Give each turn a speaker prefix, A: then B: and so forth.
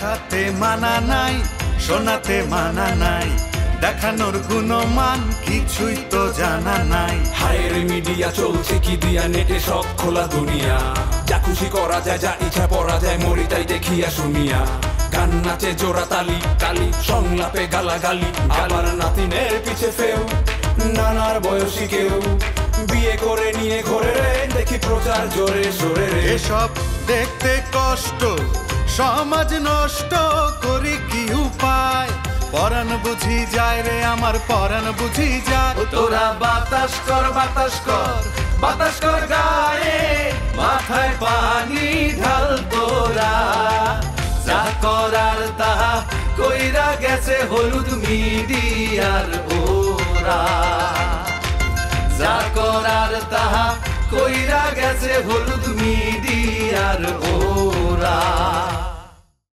A: দেখাতে মানা নাই, শোনাতে মানা নাই, দেখানোর গুণমান কিছুই তো জানা নাই।
B: হায়ের মিডিয়া চলছে কি দিয়া, নেটে সব খোলা দুনিয়া, যা খুশি করা যায়, যা ইচ্ছা পড়া যায়, মরি তাই দেখিয়া শুনিয়া। গান নাচে জোড়া তালি তালি, সংলাপে গালাগালি, আবার নাতিনের পিছে ফেউ, নানার বয়সী কেউ বিয়ে করে নিয়ে ঘরে রে, দেখি প্রচার জোরে সোরে রে।
A: এসব দেখতে কষ্ট, সমাজ নষ্ট, করি কি উপায়? পরাণ বুঝি যায় রে আমার, পরাণ বুঝি যায়।
C: তোরা বাতাস কর, বাতাস কর, বাতাস কর গায়ে, মাথায় পানি ঢাল তোরা, যা করার তাহা কইরা গেছে হলুদ মিডিয়ার ওরা, যা করার তাহা কইরা গেছে হলুদ মিডিয়ার ওরা।